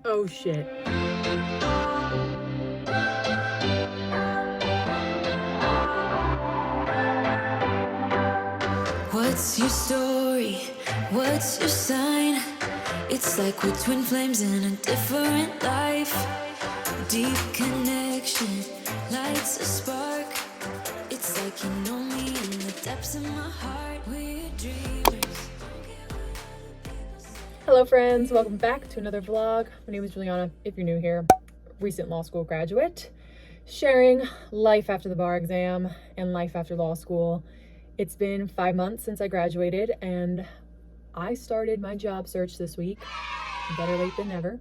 Oh shit. What's your story? What's your sign? It's like we're twin flames in a different life. Deep connection lights a spark. It's like you know me in the depths of my heart. We're dreamers. Hello friends, welcome back to another vlog. My name is Julianna, if you're new here, recent law school graduate, sharing life after the bar exam and life after law school. It's been 5 months since I graduated and I started my job search this week. Better late than never.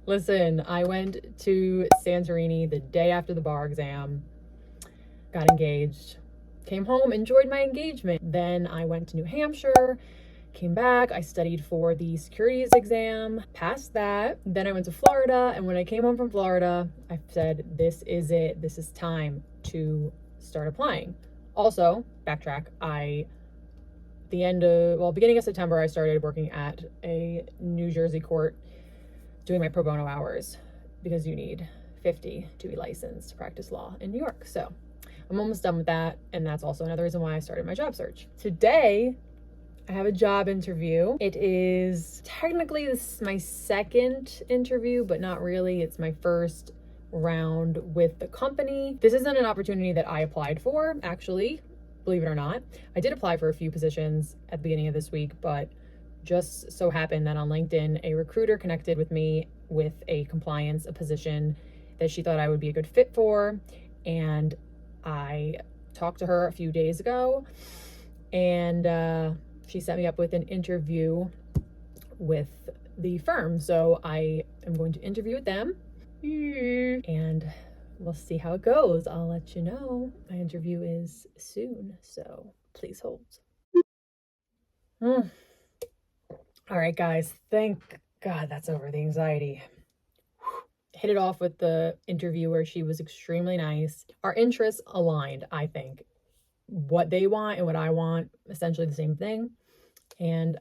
Listen, I went to Santorini the day after the bar exam, got engaged, came home, enjoyed my engagement. Then I went to New Hampshire, came back, I studied for the securities exam, passed that. Then I went to Florida, and when I came home from Florida, I said, this is it. This is time to start applying. Also, backtrack, beginning of September, I started working at a New Jersey court doing my pro bono hours because you need 50 to be licensed to practice law in New York. So I'm almost done with that. And that's also another reason why I started my job search. Today, I have a job interview. It is technically my second interview, but not really. It's my first round with the company. This isn't an opportunity that I applied for, actually, believe it or not. I did apply for a few positions at the beginning of this week, but just so happened that on LinkedIn, a recruiter connected with me with a position that she thought I would be a good fit for. And I talked to her a few days ago, and she set me up with an interview with the firm. So I am going to interview with them and we'll see how it goes. I'll let you know. My interview is soon, so please hold. All right, guys, thank God that's over, the anxiety. Hit it off with the interviewer. She was extremely nice. Our interests aligned, I think. What they want and what I want, essentially the same thing. And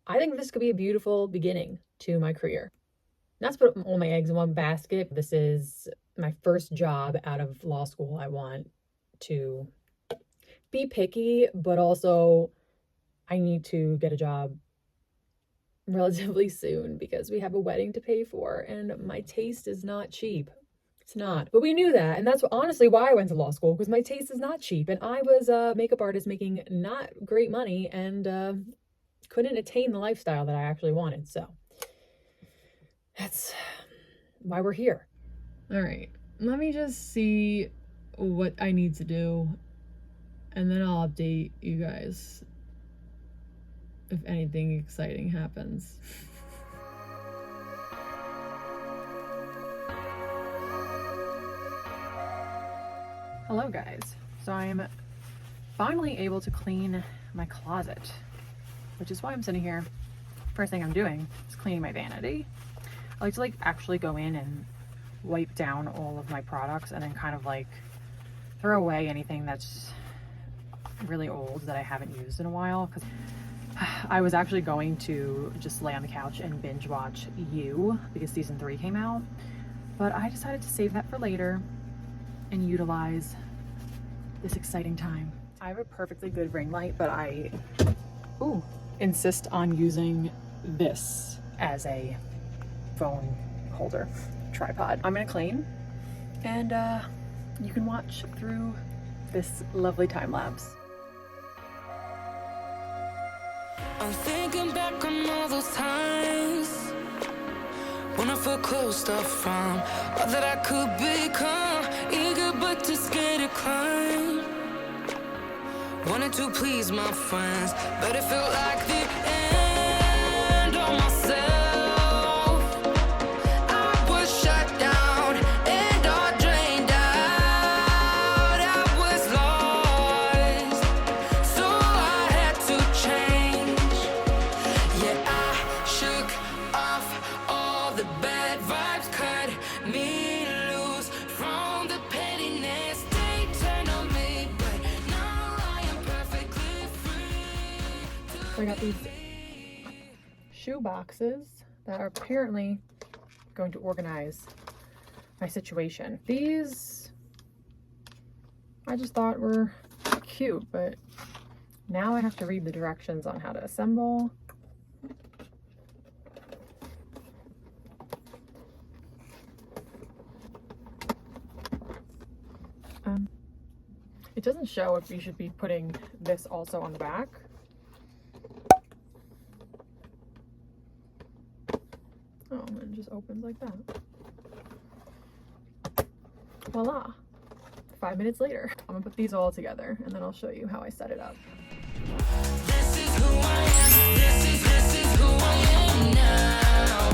I think this could be a beautiful beginning to my career. Not to put all my eggs in one basket. This is my first job out of law school. I want to be picky, but also I need to get a job relatively soon because we have a wedding to pay for and my taste is not cheap. It's not. But we knew that, and that's honestly why I went to law school, because my taste is not cheap, and I was a makeup artist making not great money and couldn't attain the lifestyle that I actually wanted. So that's why we're here. All right, let me just see what I need to do, and then I'll update you guys if anything exciting happens. Hello guys, so I am finally able to clean my closet, which is why I'm sitting here. First thing I'm doing is cleaning my vanity. I like to actually go in and wipe down all of my products and then kind of throw away anything that's really old that I haven't used in a while, because I was actually going to just lay on the couch and binge watch You because season 3 came out, but I decided to save that for later and utilize this exciting time. I have a perfectly good ring light, but I insist on using this as a phone holder tripod. I'm gonna clean and you can watch through this lovely time lapse. I'm thinking back on all those times when I felt closed off from all that I could become, eager but too scared to climb. Wanted to please my friends, but it felt like the end of myself. I was shut down and all drained out. I was lost, so I had to change. Yeah, I shook off all the bad vibes, cut me loose from the pettiness they turned on me, but now I am perfectly free. I got these shoe boxes that are apparently going to organize my situation. These I just thought were cute, but now I have to read the directions on how to assemble. It doesn't show if you should be putting this also on the back. Oh, and it just opens like that. Voila. 5 minutes later. I'm gonna put these all together and then I'll show you how I set it up. This is who I am. This is who I am now.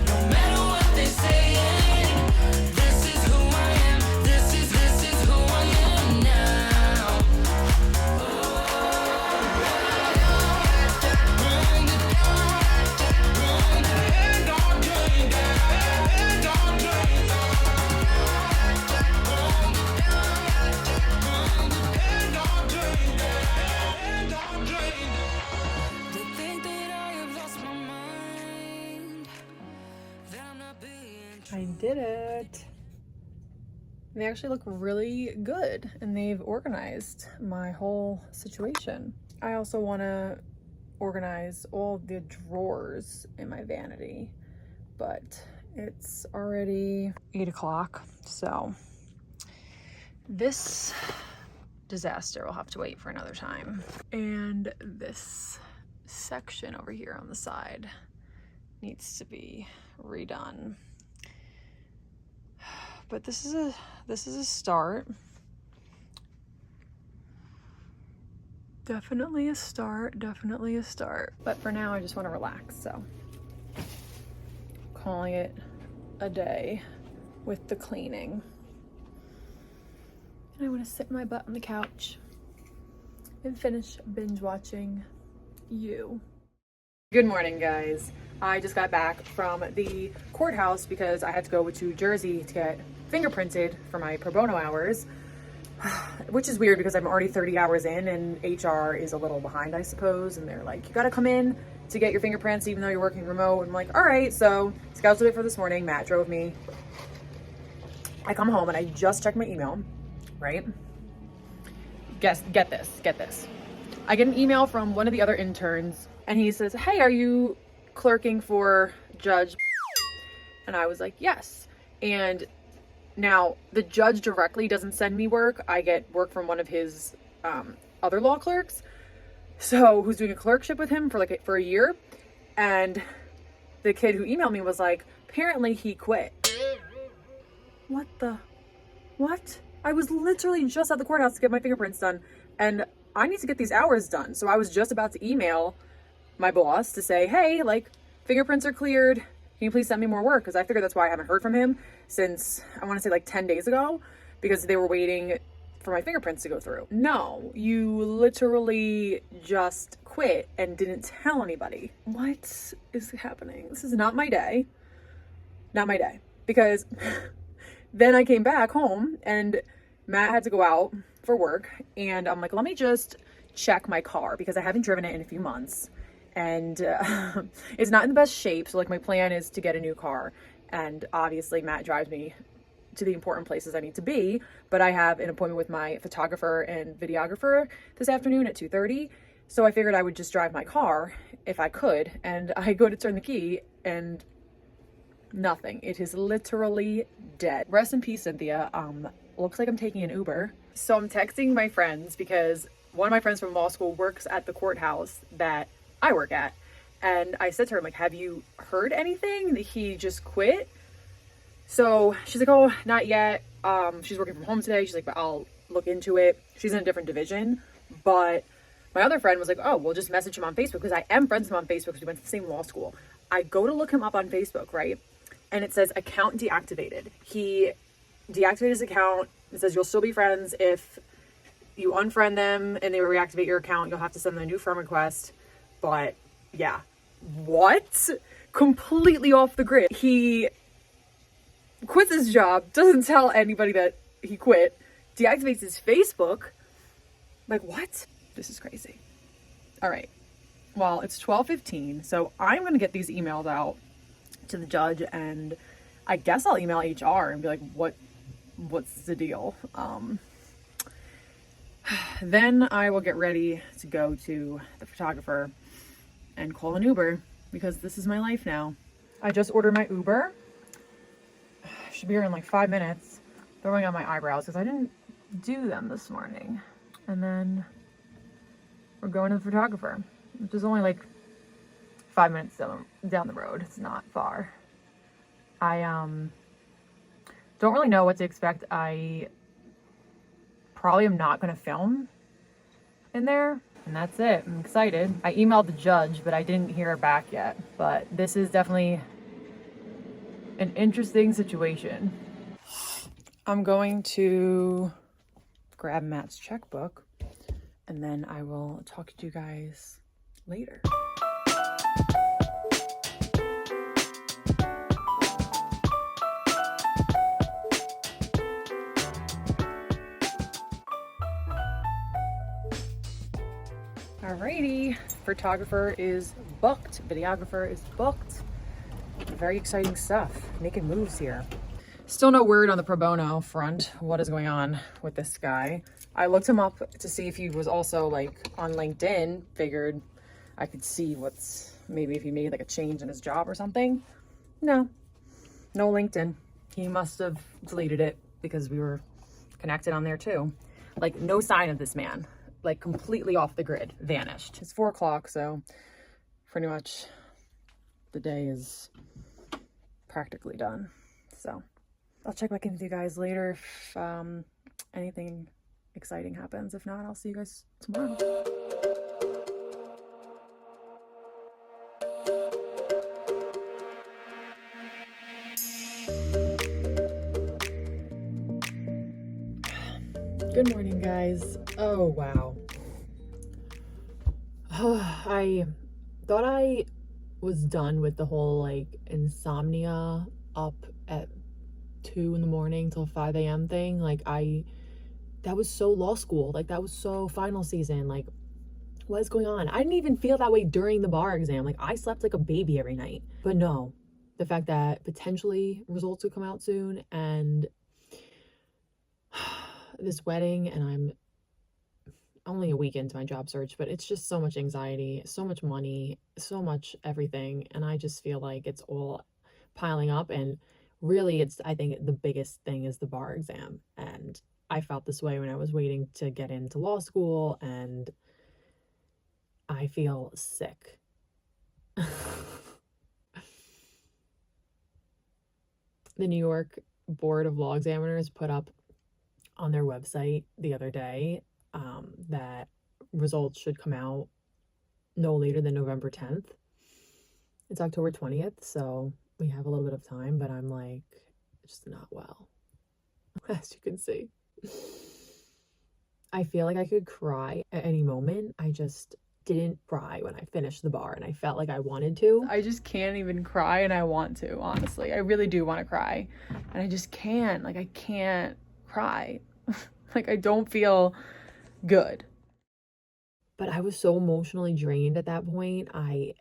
No matter what they say. This is who I am. This is who I am now. They think that I have lost my mind. That I'm not being true. I did it. They actually look really good and they've organized my whole situation. I also want to organize all the drawers in my vanity, but it's already 8 o'clock, so this disaster will have to wait for another time. And this section over here on the side needs to be redone. But this is a start. Definitely a start, definitely a start. But for now I just want to relax, so calling it a day with the cleaning. And I want to sit my butt on the couch and finish binge watching you. Good morning, guys. I just got back from the courthouse because I had to go to Jersey to get fingerprinted for my pro bono hours, which is weird because I'm already 30 hours in and HR is a little behind, I suppose. And they're like, you got to come in to get your fingerprints even though you're working remote. And I'm like, all right. So scheduled it for this morning. Matt drove me. I come home and I just checked my email, right? Get this. I get an email from one of the other interns and he says, hey, are you clerking for Judge? And I was like, yes. And now the judge directly doesn't send me work. I get work from one of his other law clerks, so who's doing a clerkship with him for a year. And the kid who emailed me was like, apparently he quit. What? I was literally just at the courthouse to get my fingerprints done and I need to get these hours done. So I was just about to email my boss to say, hey, like, fingerprints are cleared. Can you please send me more work? Because I figured that's why I haven't heard from him since, I want to say like 10 days ago, because they were waiting for my fingerprints to go through. No, you literally just quit and didn't tell anybody. What is happening? This is not my day. Not my day. Because then I came back home and Matt had to go out for work. And I'm like, let me just check my car because I haven't driven it in a few months. And it's not in the best shape. So like my plan is to get a new car. And obviously Matt drives me to the important places I need to be. But I have an appointment with my photographer and videographer this afternoon at 2:30. So I figured I would just drive my car if I could. And I go to turn the key and nothing. It is literally dead. Rest in peace, Cynthia. Looks like I'm taking an Uber. So I'm texting my friends because one of my friends from law school works at the courthouse that I work at. And I said to her, I'm like, have you heard anything that he just quit? So she's like, oh, not yet. She's working from home today. She's like, but I'll look into it. She's in a different division. But my other friend was like, oh, we'll just message him on Facebook because I am friends with him on Facebook because we went to the same law school. I go to look him up on Facebook, right? And it says account deactivated. He deactivated his account. It says you'll still be friends if you unfriend them and they reactivate your account. You'll have to send them a new friend request. But yeah, what? Completely off the grid. He quits his job, doesn't tell anybody that he quit, deactivates his Facebook. Like, what? This is crazy. All right. Well, it's 12:15, so I'm going to get these emailed out to the judge, and I guess I'll email HR and be like, what's the deal? Then I will get ready to go to the photographer and call an Uber, because this is my life now. I just ordered my Uber. Should be here in like 5 minutes. Throwing on my eyebrows because I didn't do them this morning. And then we're going to the photographer, which is only like 5 minutes down the road. It's not far. I don't really know what to expect. I probably am not going to film in there, and that's it. I'm excited. I emailed the judge, but I didn't hear back yet. But this is definitely an interesting situation. I'm going to grab Matt's checkbook, and then I will talk to you guys later. Alrighty, photographer is booked, videographer is booked. Very exciting stuff, making moves here. Still no word on the pro bono front. What is going on with this guy? I looked him up to see if he was also like on LinkedIn, figured I could see maybe if he made like a change in his job or something. No LinkedIn. He must have deleted it because we were connected on there too. Like no sign of this man. Like completely off the grid, vanished. It's 4 o'clock, so pretty much the day is practically done. So I'll check back in with you guys later if anything exciting happens. If not, I'll see you guys tomorrow. Good morning, guys. Oh, wow. I thought I was done with the whole like insomnia up at 2 in the morning till 5 a.m. thing. Like that was so law school. Like that was so final season. Like what is going on? I didn't even feel that way during the bar exam. Like I slept like a baby every night. But no, the fact that potentially results would come out soon, and this wedding, and I'm only a week into my job search, but it's just so much anxiety, so much money, so much everything, and I just feel like it's all piling up. And really, I think the biggest thing is the bar exam, and I felt this way when I was waiting to get into law school, and I feel sick. The New York Board of Law Examiners put up on their website the other day that results should come out no later than November 10th. It's October 20th, so we have a little bit of time, but I'm like just not well, as you can see. I feel like I could cry at any moment. I just didn't cry when I finished the bar, and I felt like I wanted to. I just can't even cry, and I want to, honestly. I really do want to cry, and I just can't. Like, I can't cry. Like, I don't feel good. But I was so emotionally drained at that point. I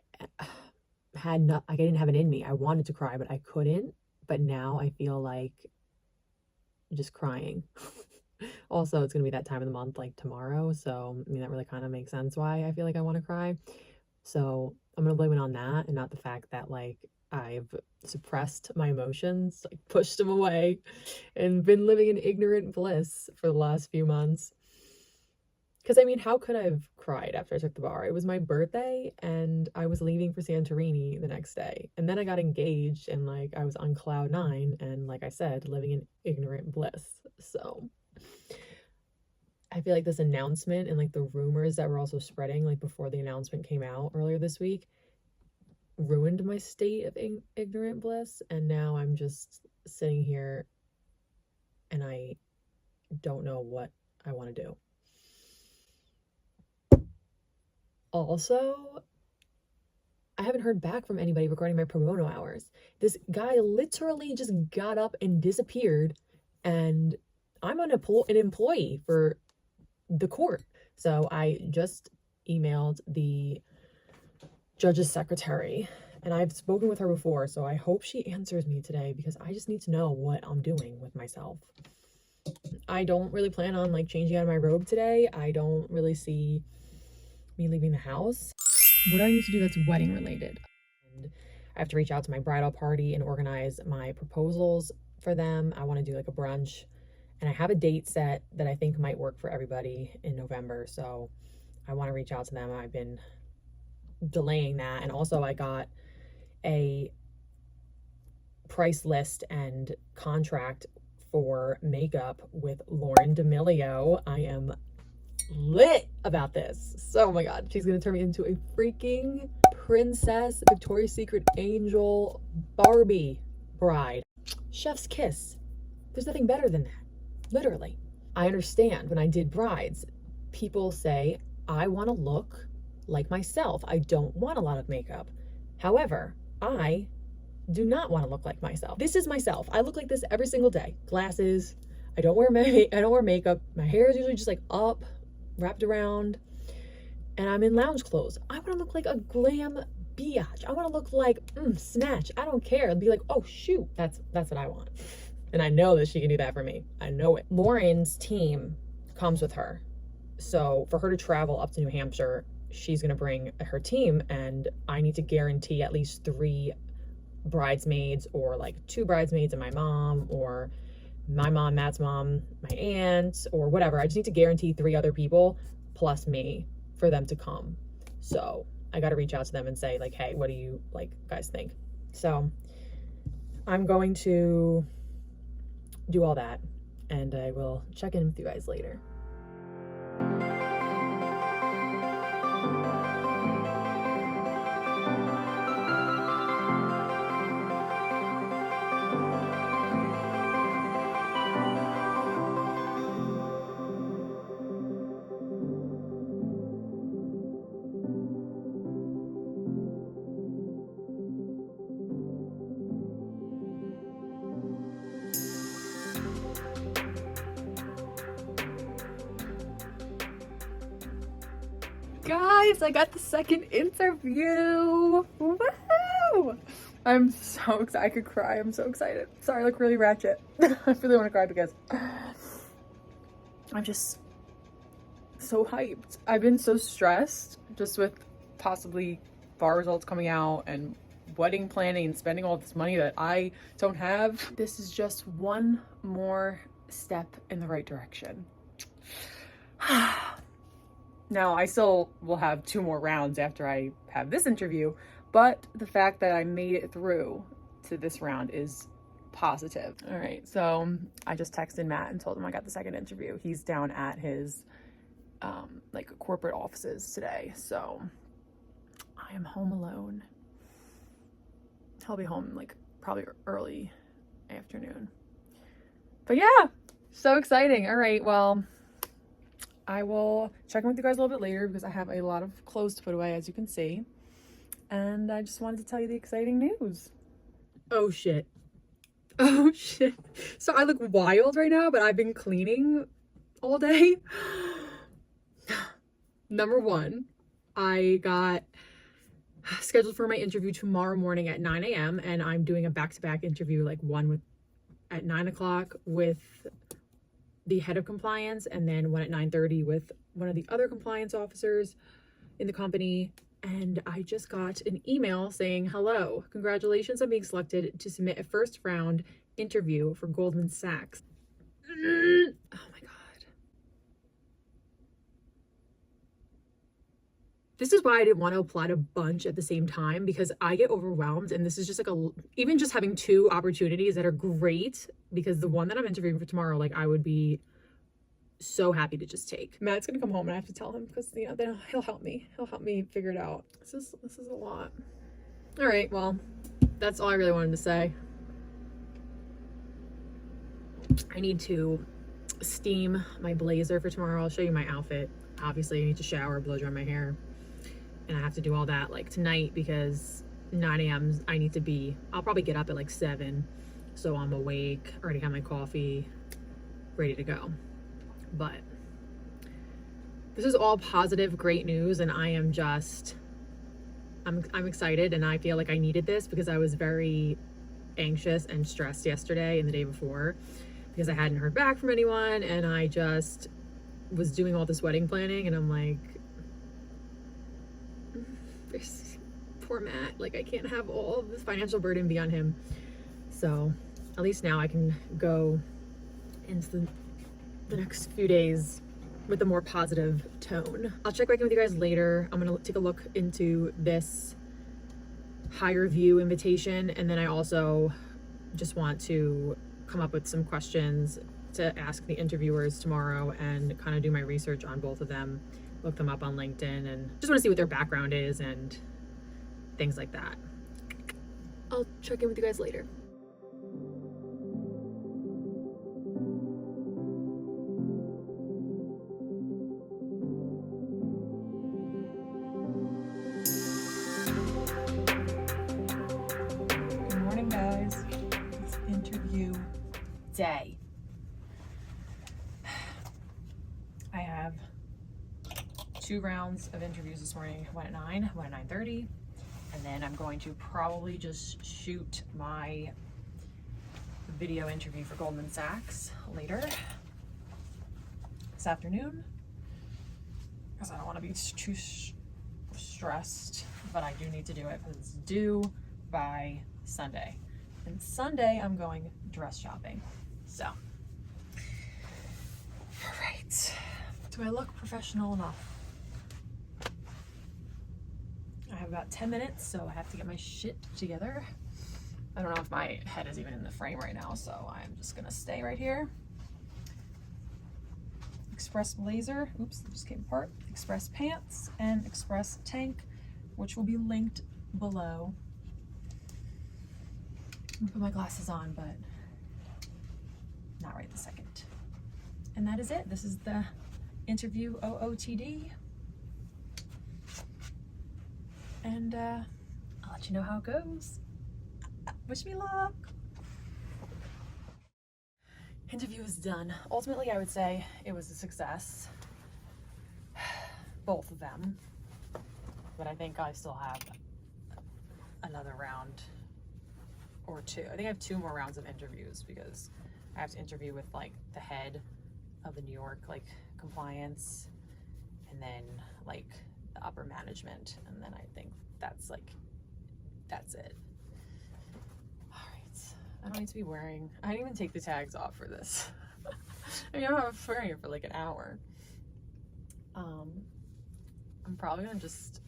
didn't have it in me. I wanted to cry, but I couldn't. But now I feel like just crying. Also, it's gonna be that time of the month, like tomorrow, so I mean that really kind of makes sense why I feel like I want to cry. So I'm gonna blame it on that, and not the fact that like I've suppressed my emotions, like pushed them away, and been living in ignorant bliss for the last few months. Because I mean, how could I have cried after I took the bar? It was my birthday, and I was leaving for Santorini the next day, and then I got engaged, and like I was on cloud 9, and like I said, living in ignorant bliss. So I feel like this announcement and like the rumors that were also spreading like before the announcement came out earlier this week ruined my state of ignorant bliss, and now I'm just sitting here and I don't know what I want to do. Also, I haven't heard back from anybody regarding my pro bono hours. This guy literally just got up and disappeared, and I'm an employee for the court. So I just emailed the judge's secretary, And I've spoken with her before, so I hope she answers me today because I just need to know what I'm doing with myself. I don't really plan on like changing out of my robe today. I don't really see me leaving the house. What do I need to do that's wedding related? And I have to reach out to my bridal party and organize my proposals for them. I want to do like a brunch, and I have a date set that I think might work for everybody in November. So I want to reach out to them. I've been delaying that. And also I got a price list and contract for makeup with Lauren D'Amelio. I am lit about this. So, oh my god, she's gonna turn me into a freaking princess, Victoria's Secret angel, Barbie bride. Chef's kiss. There's nothing better than that, literally. I understand when I did brides, people say, I want to look like myself. I don't want a lot of makeup. However, I do not want to look like myself. This is myself. I look like this every single day. Glasses. I don't wear makeup. My hair is usually just like up, wrapped around, and I'm in lounge clothes. I want to look like a glam biatch. I want to look like Snatch. I don't care. I'd be like, oh shoot, that's what I want. And I know that she can do that for me. I know it. Lauren's team comes with her. So for her to travel up to New Hampshire, she's going to bring her team, and I need to guarantee at least 3 bridesmaids, or like 2 bridesmaids and my mom, or my mom, Matt's mom, my aunt, or whatever. I just need to guarantee 3 other people plus me for them to come. So I got to reach out to them and say like, hey, what do you like guys think? So I'm going to do all that, and I will check in with you guys later. Guys, I got the second interview. Woohoo! I'm so excited. I could cry. I'm so excited. Sorry, I look really ratchet. I really want to cry because I'm just so hyped. I've been so stressed just with possibly bar results coming out and wedding planning and spending all this money that I don't have. This is just one more step in the right direction. Now, I still will have 2 more rounds after I have this interview, but the fact that I made it through to this round is positive. All right, so I just texted Matt and told him I got the second interview. He's down at his like corporate offices today, so I am home alone. He'll be home like probably early afternoon. But yeah, so exciting. All right, well, I will check in with you guys a little bit later because I have a lot of clothes to put away, as you can see. And I just wanted to tell you the exciting news. Oh shit. Oh shit. So I look wild right now, but I've been cleaning all day. Number 1, I got scheduled for my interview tomorrow morning at 9 a.m. and I'm doing a back-to-back interview, like one at 9 o'clock with the head of compliance, and then one at 9:30 with one of the other compliance officers in the company. And I just got an email saying, hello, congratulations on being selected to submit a first round interview for Goldman Sachs. Oh my God. This is why I didn't want to apply to a bunch at the same time, because I get overwhelmed, and this is just like even just having 2 opportunities that are great, because the one that I'm interviewing for tomorrow, like I would be so happy to just take. Matt's gonna come home and I have to tell him because, you know, then he'll help me figure it out. This is a lot. All right, well, that's all I really wanted to say. I need to steam my blazer for tomorrow. I'll show you my outfit. Obviously, I need to shower, blow dry my hair, and I have to do all that like tonight because 9 a.m. I need to be, I'll probably get up at like 7, so I'm awake, already have my coffee, ready to go. But this is all positive, great news, and I am just I'm excited, and I feel like I needed this because I was very anxious and stressed yesterday and the day before because I hadn't heard back from anyone, and I just was doing all this wedding planning, and I'm like, poor Matt, like I can't have all this financial burden be on him. So at least now I can go into the next few days with a more positive tone. I'll check back in with you guys later. I'm gonna take a look into this higher view invitation, and then I also just want to come up with some questions to ask the interviewers tomorrow and kind of do my research on both of them, look them up on LinkedIn, and just want to see what their background is and things like that. I'll check in with you guys later. Good morning, guys. It's interview day. I have 2 rounds of interviews this morning, one at 9, one at 9:30, and then I'm going to probably just shoot my video interview for Goldman Sachs later this afternoon because I don't want to be too stressed, but I do need to do it because it's due by Sunday, and Sunday I'm going dress shopping. So, all right. Do I look professional enough? I have about 10 minutes, so I have to get my shit together. I don't know if my head is even in the frame right now, so I'm just gonna stay right here. Express blazer, oops, it just came apart. Express pants and express tank, which will be linked below. I'm gonna put my glasses on, but not right this second. And that is it. This is the interview OOTD. And I'll let you know how it goes. Wish me luck. Interview is done. Ultimately, I would say it was a success. Both of them. But I think I still have another round or 2. I think I have 2 more rounds of interviews because I have to interview with like the head of the New York like compliance, and then like the upper management, and then I think that's it. All right, I don't need to be wearing, I didn't even take the tags off for this. I mean, I'm wearing it for like an hour. I'm probably gonna just,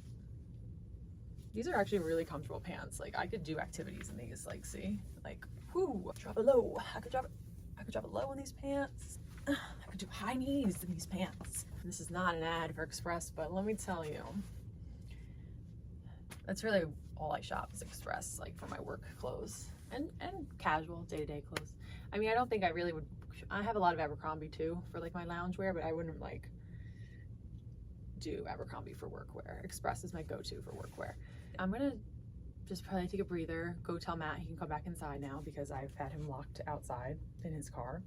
these are actually really comfortable pants. Like I could do activities in these, like see, like whoo, drop it low. I could drop it low in these pants. I could do high knees in these pants. This is not an ad for Express, but let me tell you, that's really all I shop is Express, like for my work clothes and casual day-to-day clothes. I mean, I don't think I really would, I have a lot of Abercrombie too for like my loungewear, but I wouldn't like do Abercrombie for workwear. Express is my go-to for workwear. I'm gonna just probably take a breather, go tell Matt he can come back inside now because I've had him locked outside in his car.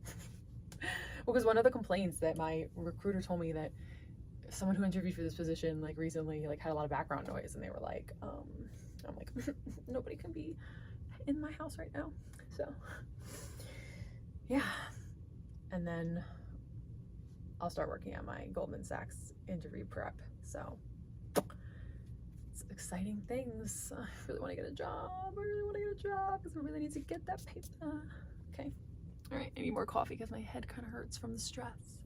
Well, because one of the complaints that my recruiter told me that someone who interviewed for this position like recently like had a lot of background noise, and they were like, I'm like, nobody can be in my house right now. So yeah, and then I'll start working on my Goldman Sachs interview prep. So it's exciting things. I really want to get a job. I really want to get a job because I really need to get that paper. Okay. All right, I need more coffee because my head kind of hurts from the stress.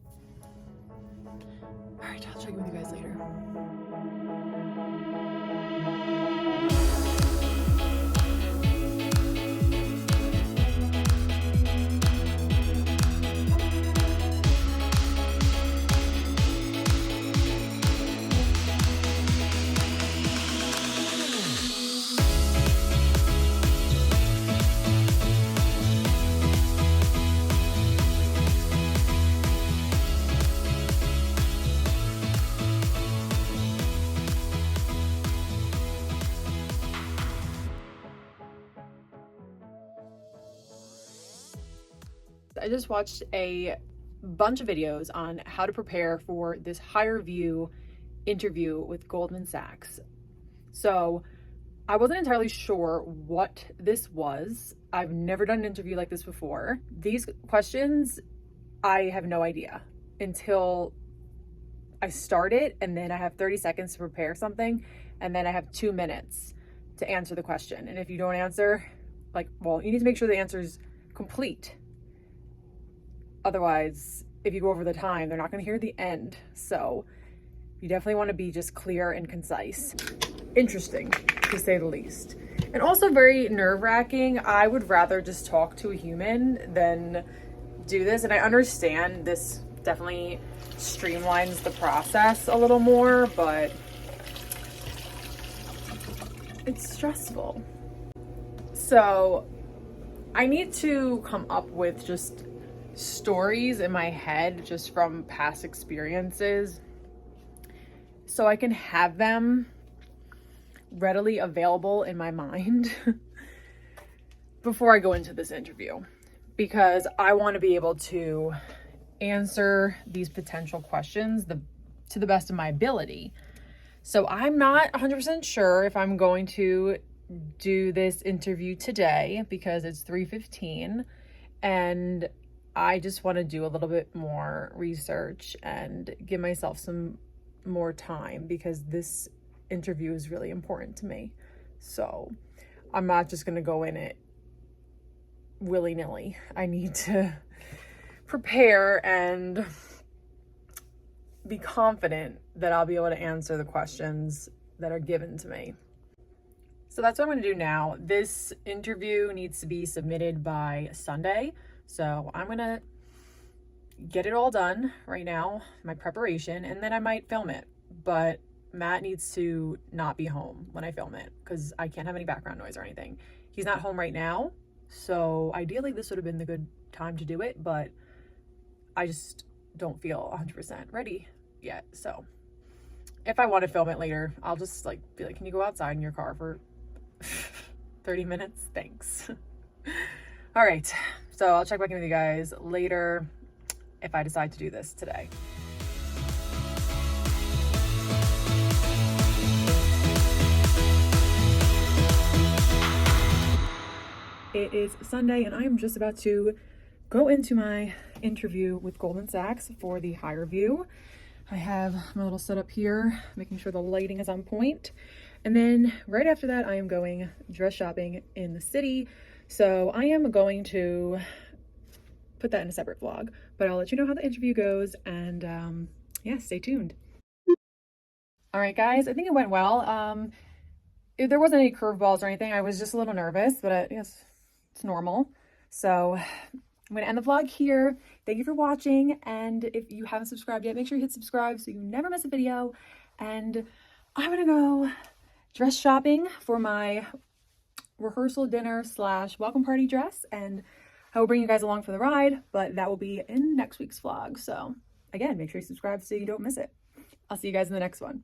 All right, I'll check in with you guys later. I just watched a bunch of videos on how to prepare for this higher view interview with Goldman Sachs. So I wasn't entirely sure what this was. I've never done an interview like this before. These questions, I have no idea until I start it, and then I have 30 seconds to prepare something, and then I have 2 minutes to answer the question. And if you don't answer, like, well, you need to make sure the answer is complete. Otherwise, if you go over the time, they're not going to hear the end. So you definitely want to be just clear and concise. Interesting, to say the least. And also very nerve-wracking. I would rather just talk to a human than do this. And I understand this definitely streamlines the process a little more, but it's stressful. So I need to come up with just stories in my head just from past experiences so I can have them readily available in my mind before I go into this interview, because I want to be able to answer these potential questions to the best of my ability. So I'm not 100% sure if I'm going to do this interview today because it's 3:15 and I just want to do a little bit more research and give myself some more time because this interview is really important to me. So I'm not just going to go in it willy-nilly. I need to prepare and be confident that I'll be able to answer the questions that are given to me. So that's what I'm going to do now. This interview needs to be submitted by Sunday. So I'm going to get it all done right now, my preparation, and then I might film it. But Matt needs to not be home when I film it because I can't have any background noise or anything. He's not home right now. So ideally this would have been the good time to do it, but I just don't feel 100% ready yet. So if I want to film it later, I'll just be like, can you go outside in your car for 30 minutes? Thanks. All right. So I'll check back in with you guys later if I decide to do this today. It is Sunday and I am just about to go into my interview with Goldman Sachs for the hire view. I have my little setup here, making sure the lighting is on point. And then right after that, I am going dress shopping in the city. So I am going to put that in a separate vlog, but I'll let you know how the interview goes. And yeah, stay tuned. All right, guys, I think it went well. There wasn't any curveballs or anything. I was just a little nervous, but yes, it's normal. So I'm going to end the vlog here. Thank you for watching. And if you haven't subscribed yet, make sure you hit subscribe so you never miss a video. And I'm going to go dress shopping for my rehearsal dinner / welcome party dress. And I will bring you guys along for the ride, but that will be in next week's vlog. So again, make sure you subscribe so you don't miss it. I'll see you guys in the next one.